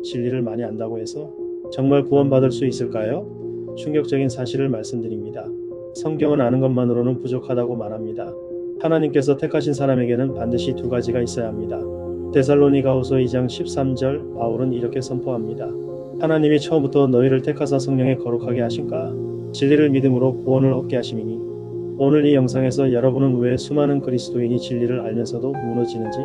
진리를 많이 안다고 해서 정말 구원받을 수 있을까요? 충격적인 사실을 말씀드립니다. 성경은 아는 것만으로는 부족하다고 말합니다. 하나님께서 택하신 사람에게는 반드시 두 가지가 있어야 합니다. 데살로니가후서 2장 13절 바울은 이렇게 선포합니다. 하나님이 처음부터 너희를 택하사 성령에 거룩하게 하신가? 진리를 믿음으로 구원을 얻게 하심이니. 오늘 이 영상에서 여러분은 왜 수많은 그리스도인이 진리를 알면서도 무너지는지,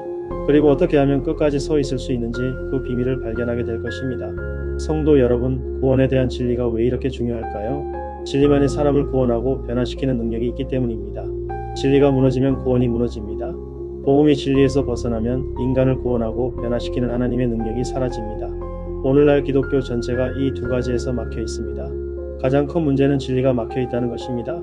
그리고 어떻게 하면 끝까지 서 있을 수 있는지 그 비밀을 발견하게 될 것입니다. 성도 여러분, 구원에 대한 진리가 왜 이렇게 중요할까요? 진리만이 사람을 구원하고 변화시키는 능력이 있기 때문입니다. 진리가 무너지면 구원이 무너집니다. 복음이 진리에서 벗어나면 인간을 구원하고 변화시키는 하나님의 능력이 사라집니다. 오늘날 기독교 전체가 이 두 가지에서 막혀 있습니다. 가장 큰 문제는 진리가 막혀 있다는 것입니다.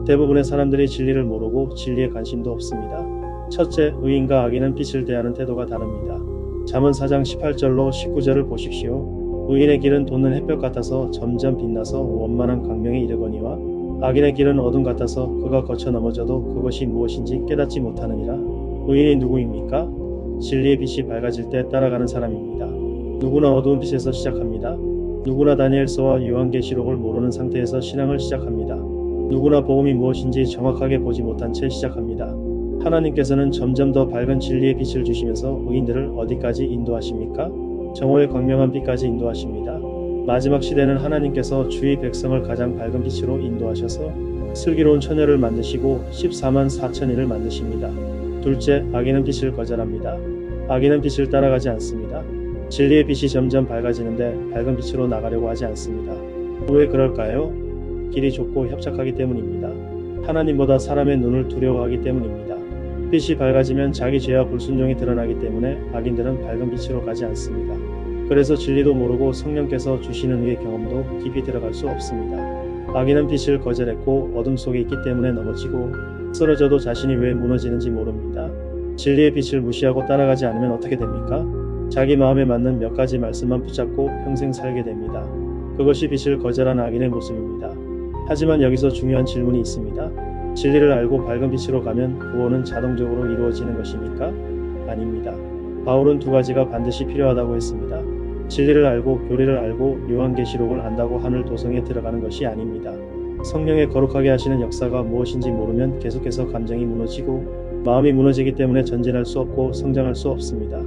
대부분의 사람들이 진리를 모르고 진리에 관심도 없습니다. 첫째, 의인과 악인은 빛을 대하는 태도가 다릅니다. 잠언 4장 18절로 19절을 보십시오. 의인의 길은 돋는 햇볕 같아서 점점 빛나서 원만한 광명에 이르거니와 악인의 길은 어둠 같아서 그가 거쳐 넘어져도 그것이 무엇인지 깨닫지 못하느니라. 의인이 누구입니까? 진리의 빛이 밝아질 때 따라가는 사람입니다. 누구나 어두운 빛에서 시작합니다. 누구나 다니엘서와 요한계시록을 모르는 상태에서 신앙을 시작합니다. 누구나 복음이 무엇인지 정확하게 보지 못한 채 시작합니다. 하나님께서는 점점 더 밝은 진리의 빛을 주시면서 의인들을 어디까지 인도하십니까? 정오의 광명한 빛까지 인도하십니다. 마지막 시대는 하나님께서 주의 백성을 가장 밝은 빛으로 인도하셔서 슬기로운 처녀를 만드시고 14만 4천인을 만드십니다. 둘째, 악인은 빛을 거절합니다. 악인은 빛을 따라가지 않습니다. 진리의 빛이 점점 밝아지는데 밝은 빛으로 나가려고 하지 않습니다. 왜 그럴까요? 길이 좁고 협착하기 때문입니다. 하나님보다 사람의 눈을 두려워하기 때문입니다. 빛이 밝아지면 자기 죄와 불순종이 드러나기 때문에 악인들은 밝은 빛으로 가지 않습니다. 그래서 진리도 모르고 성령께서 주시는 의의 경험도 깊이 들어갈 수 없습니다. 악인은 빛을 거절했고 어둠 속에 있기 때문에 넘어지고 쓰러져도 자신이 왜 무너지는지 모릅니다. 진리의 빛을 무시하고 따라가지 않으면 어떻게 됩니까? 자기 마음에 맞는 몇 가지 말씀만 붙잡고 평생 살게 됩니다. 그것이 빛을 거절한 악인의 모습입니다. 하지만 여기서 중요한 질문이 있습니다. 진리를 알고 밝은 빛으로 가면 구원은 자동적으로 이루어지는 것입니까? 아닙니다. 바울은 두 가지가 반드시 필요하다고 했습니다. 진리를 알고 교리를 알고 요한계시록을 안다고 하늘 도성에 들어가는 것이 아닙니다. 성령의 거룩하게 하시는 역사가 무엇인지 모르면 계속해서 감정이 무너지고 마음이 무너지기 때문에 전진할 수 없고 성장할 수 없습니다.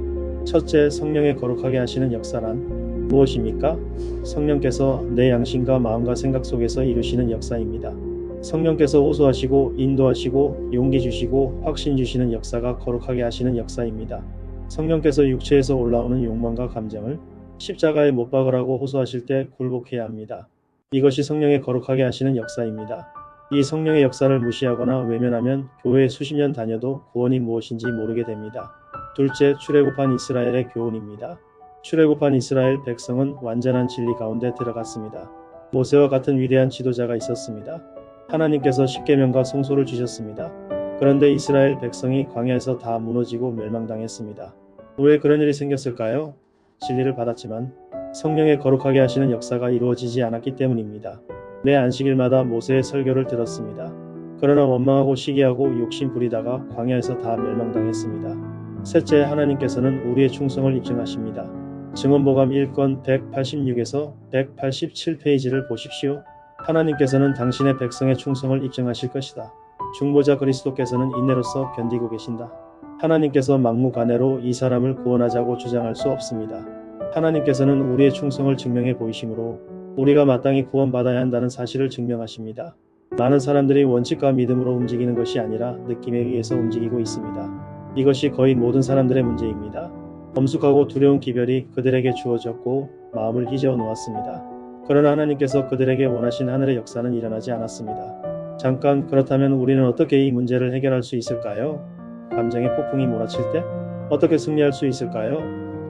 첫째, 성령의 거룩하게 하시는 역사란 무엇입니까? 성령께서 내 양심과 마음과 생각 속에서 이루시는 역사입니다. 성령께서 호소하시고 인도하시고 용기 주시고 확신 주시는 역사가 거룩하게 하시는 역사입니다. 성령께서 육체에서 올라오는 욕망과 감정을 십자가에 못 박으라고 호소하실 때 굴복해야 합니다. 이것이 성령의 거룩하게 하시는 역사입니다. 이 성령의 역사를 무시하거나 외면하면 교회에 수십 년 다녀도 구원이 무엇인지 모르게 됩니다. 둘째, 출애굽한 이스라엘의 교훈입니다. 출애굽한 이스라엘 백성은 완전한 진리 가운데 들어갔습니다. 모세와 같은 위대한 지도자가 있었습니다. 하나님께서 십계명과 성소를 주셨습니다. 그런데 이스라엘 백성이 광야에서 다 무너지고 멸망당했습니다. 왜 그런 일이 생겼을까요? 진리를 받았지만 성령의 거룩하게 하시는 역사가 이루어지지 않았기 때문입니다. 매 안식일마다 모세의 설교를 들었습니다. 그러나 원망하고 시기하고 욕심 부리다가 광야에서 다 멸망당했습니다. 셋째, 하나님께서는 우리의 충성을 입증하십니다. 증언보감 1권 186에서 187페이지를 보십시오. 하나님께서는 당신의 백성의 충성을 입증하실 것이다. 중보자 그리스도께서는 인내로서 견디고 계신다. 하나님께서 막무가내로 이 사람을 구원하자고 주장할 수 없습니다. 하나님께서는 우리의 충성을 증명해 보이시므로 우리가 마땅히 구원받아야 한다는 사실을 증명하십니다. 많은 사람들이 원칙과 믿음으로 움직이는 것이 아니라 느낌에 의해서 움직이고 있습니다. 이것이 거의 모든 사람들의 문제입니다. 엄숙하고 두려운 기별이 그들에게 주어졌고 마음을 휘저어 놓았습니다. 그러나 하나님께서 그들에게 원하신 하늘의 역사는 일어나지 않았습니다. 잠깐, 그렇다면 우리는 어떻게 이 문제를 해결할 수 있을까요? 감정의 폭풍이 몰아칠 때 어떻게 승리할 수 있을까요?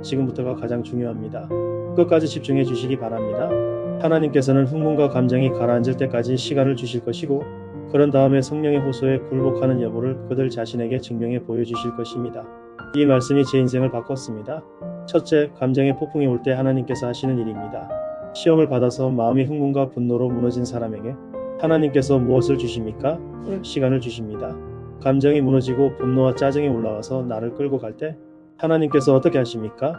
지금부터가 가장 중요합니다. 끝까지 집중해 주시기 바랍니다. 하나님께서는 흥분과 감정이 가라앉을 때까지 시간을 주실 것이고 그런 다음에 성령의 호소에 굴복하는 여부를 그들 자신에게 증명해 보여주실 것입니다. 이 말씀이 제 인생을 바꿨습니다. 첫째, 감정의 폭풍이 올 때 하나님께서 하시는 일입니다. 시험을 받아서 마음이 흥분과 분노로 무너진 사람에게 하나님께서 무엇을 주십니까? 시간을 주십니다. 감정이 무너지고 분노와 짜증이 올라와서 나를 끌고 갈 때 하나님께서 어떻게 하십니까?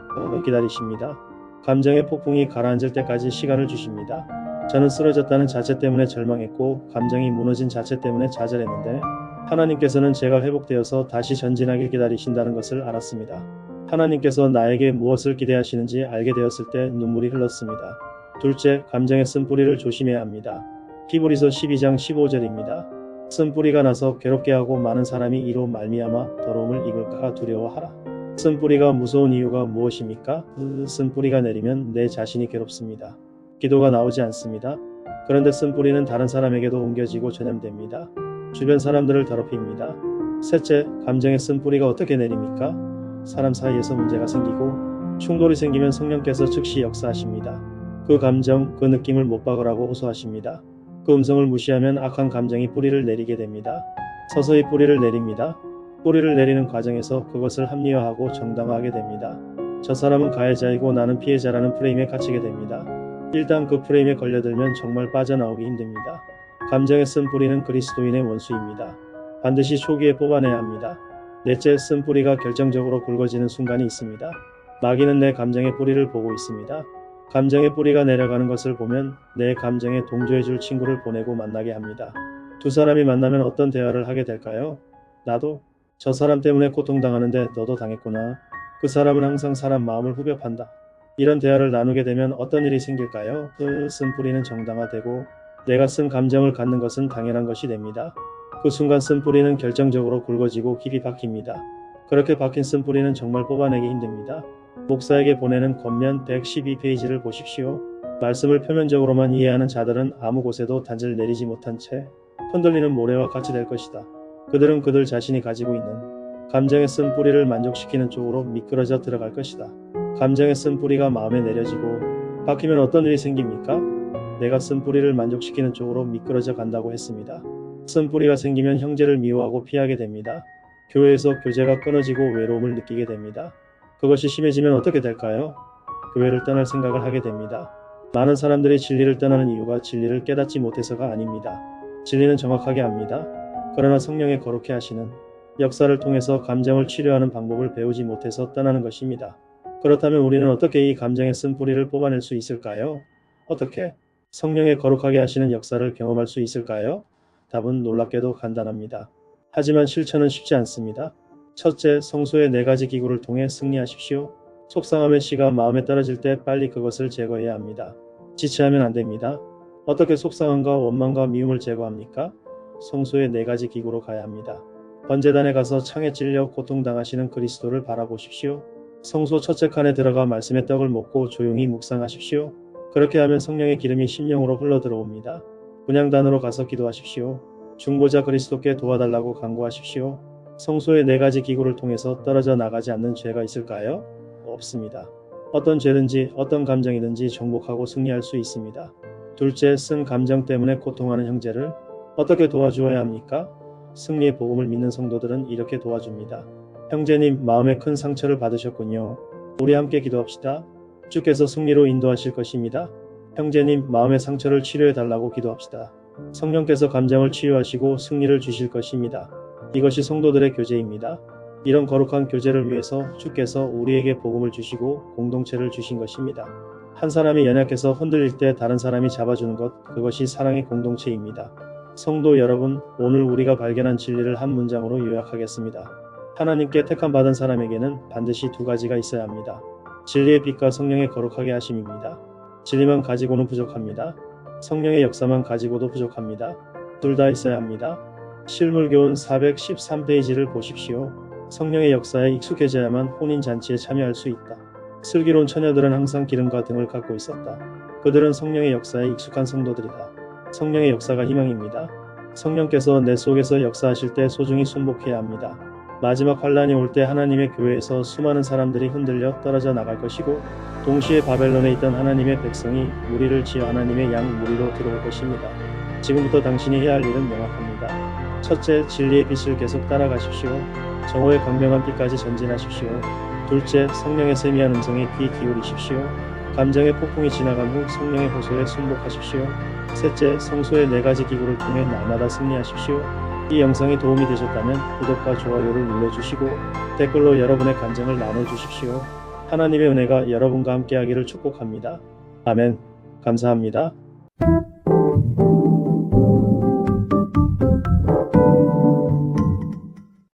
기다리십니다. 감정의 폭풍이 가라앉을 때까지 시간을 주십니다. 저는 쓰러졌다는 자체 때문에 절망했고 감정이 무너진 자체 때문에 좌절했는데 하나님께서는 제가 회복되어서 다시 전진하길 기다리신다는 것을 알았습니다. 하나님께서 나에게 무엇을 기대하시는지 알게 되었을 때 눈물이 흘렀습니다. 둘째, 감정의 쓴뿌리를 조심해야 합니다. 히브리서 12장 15절입니다. 쓴뿌리가 나서 괴롭게 하고 많은 사람이 이로 말미암아 더러움을 입을까 두려워하라. 쓴뿌리가 무서운 이유가 무엇입니까? 쓴뿌리가 내리면 내 자신이 괴롭습니다. 기도가 나오지 않습니다. 그런데 쓴뿌리는 다른 사람에게도 옮겨지고 전염됩니다. 주변 사람들을 더럽힙니다. 셋째, 감정의 쓴뿌리가 어떻게 내립니까? 사람 사이에서 문제가 생기고 충돌이 생기면 성령께서 즉시 역사하십니다. 그 감정, 그 느낌을 못 박으라고 호소하십니다. 그 음성을 무시하면 악한 감정이 뿌리를 내리게 됩니다. 서서히 뿌리를 내립니다. 뿌리를 내리는 과정에서 그것을 합리화하고 정당화하게 됩니다. 저 사람은 가해자이고 나는 피해자라는 프레임에 갇히게 됩니다. 일단 그 프레임에 걸려들면 정말 빠져나오기 힘듭니다. 감정의 쓴뿌리는 그리스도인의 원수입니다. 반드시 초기에 뽑아내야 합니다. 넷째, 쓴뿌리가 결정적으로 굵어지는 순간이 있습니다. 마귀는 내 감정의 뿌리를 보고 있습니다. 감정의 뿌리가 내려가는 것을 보면 내 감정에 동조해줄 친구를 보내고 만나게 합니다. 두 사람이 만나면 어떤 대화를 하게 될까요? 나도 저 사람 때문에 고통당하는데 너도 당했구나. 그 사람은 항상 사람 마음을 후벼 판다. 이런 대화를 나누게 되면 어떤 일이 생길까요? 쓴뿌리는 정당화되고 내가 쓴 감정을 갖는 것은 당연한 것이 됩니다. 그 순간 쓴뿌리는 결정적으로 굵어지고 깊이 박힙니다. 그렇게 박힌 쓴뿌리는 정말 뽑아내기 힘듭니다. 목사에게 보내는 겉면 112페이지를 보십시오. 말씀을 표면적으로만 이해하는 자들은 아무 곳에도 단지를 내리지 못한 채 흔들리는 모래와 같이 될 것이다. 그들은 그들 자신이 가지고 있는 감정의 쓴뿌리를 만족시키는 쪽으로 미끄러져 들어갈 것이다. 감정의 쓴뿌리가 마음에 내려지고 박히면 어떤 일이 생깁니까? 내가 쓴뿌리를 만족시키는 쪽으로 미끄러져 간다고 했습니다. 쓴뿌리가 생기면 형제를 미워하고 피하게 됩니다. 교회에서 교제가 끊어지고 외로움을 느끼게 됩니다. 그것이 심해지면 어떻게 될까요? 교회를 떠날 생각을 하게 됩니다. 많은 사람들이 진리를 떠나는 이유가 진리를 깨닫지 못해서가 아닙니다. 진리는 정확하게 압니다. 그러나 성령의 거룩해 하시는 역사를 통해서 감정을 치료하는 방법을 배우지 못해서 떠나는 것입니다. 그렇다면 우리는 어떻게 이 감정의 쓴뿌리를 뽑아낼 수 있을까요? 어떻게? 성령의 거룩하게 하시는 역사를 경험할 수 있을까요? 답은 놀랍게도 간단합니다. 하지만 실천은 쉽지 않습니다. 첫째, 성소의 4가지 기구를 통해 승리하십시오. 속상함의 씨가 마음에 떨어질 때 빨리 그것을 제거해야 합니다. 지체하면 안 됩니다. 어떻게 속상함과 원망과 미움을 제거합니까? 성소의 4가지 기구로 가야 합니다. 번제단에 가서 창에 찔려 고통당하시는 그리스도를 바라보십시오. 성소 첫째 칸에 들어가 말씀의 떡을 먹고 조용히 묵상하십시오. 그렇게 하면 성령의 기름이 심령으로 흘러들어옵니다. 분향단으로 가서 기도하십시오. 중보자 그리스도께 도와달라고 간구하십시오. 성소의 4가지 기구를 통해서 떨어져 나가지 않는 죄가 있을까요? 없습니다. 어떤 죄든지 어떤 감정이든지 정복하고 승리할 수 있습니다. 둘째, 쓴 감정 때문에 고통하는 형제를 어떻게 도와주어야 합니까? 승리의 복음을 믿는 성도들은 이렇게 도와줍니다. 형제님, 마음에 큰 상처를 받으셨군요. 우리 함께 기도합시다. 주께서 승리로 인도하실 것입니다. 형제님, 마음의 상처를 치료해 달라고 기도합시다. 성령께서 감정을 치유하시고 승리를 주실 것입니다. 이것이 성도들의 교제입니다. 이런 거룩한 교제를 위해서 주께서 우리에게 복음을 주시고 공동체를 주신 것입니다. 한 사람이 연약해서 흔들릴 때 다른 사람이 잡아주는 것, 그것이 사랑의 공동체입니다. 성도 여러분, 오늘 우리가 발견한 진리를 한 문장으로 요약하겠습니다. 하나님께 택함받은 사람에게는 반드시 2가지가 있어야 합니다. 진리의 빛과 성령의 거룩하게 하심입니다. 진리만 가지고는 부족합니다. 성령의 역사만 가지고도 부족합니다. 둘 다 있어야 합니다. 실물교훈 413페이지를 보십시오. 성령의 역사에 익숙해져야만 혼인잔치에 참여할 수 있다. 슬기로운 처녀들은 항상 기름과 등을 갖고 있었다. 그들은 성령의 역사에 익숙한 성도들이다. 성령의 역사가 희망입니다. 성령께서 내 속에서 역사하실 때 소중히 순복해야 합니다. 마지막 환란이 올 때 하나님의 교회에서 수많은 사람들이 흔들려 떨어져 나갈 것이고 동시에 바벨론에 있던 하나님의 백성이 무리를 지어 하나님의 양 무리로 들어올 것입니다. 지금부터 당신이 해야 할 일은 명확합니다. 첫째, 진리의 빛을 계속 따라가십시오. 정오의 광명한 빛까지 전진하십시오. 둘째, 성령의 세미한 음성에 귀 기울이십시오. 감정의 폭풍이 지나간 후 성령의 호소에 순복하십시오. 셋째, 성소의 4가지 기구를 통해 날마다 승리하십시오. 이 영상이 도움이 되셨다면 구독과 좋아요를 눌러주시고 댓글로 여러분의 감정을 나눠주십시오. 하나님의 은혜가 여러분과 함께하기를 축복합니다. 아멘. 감사합니다.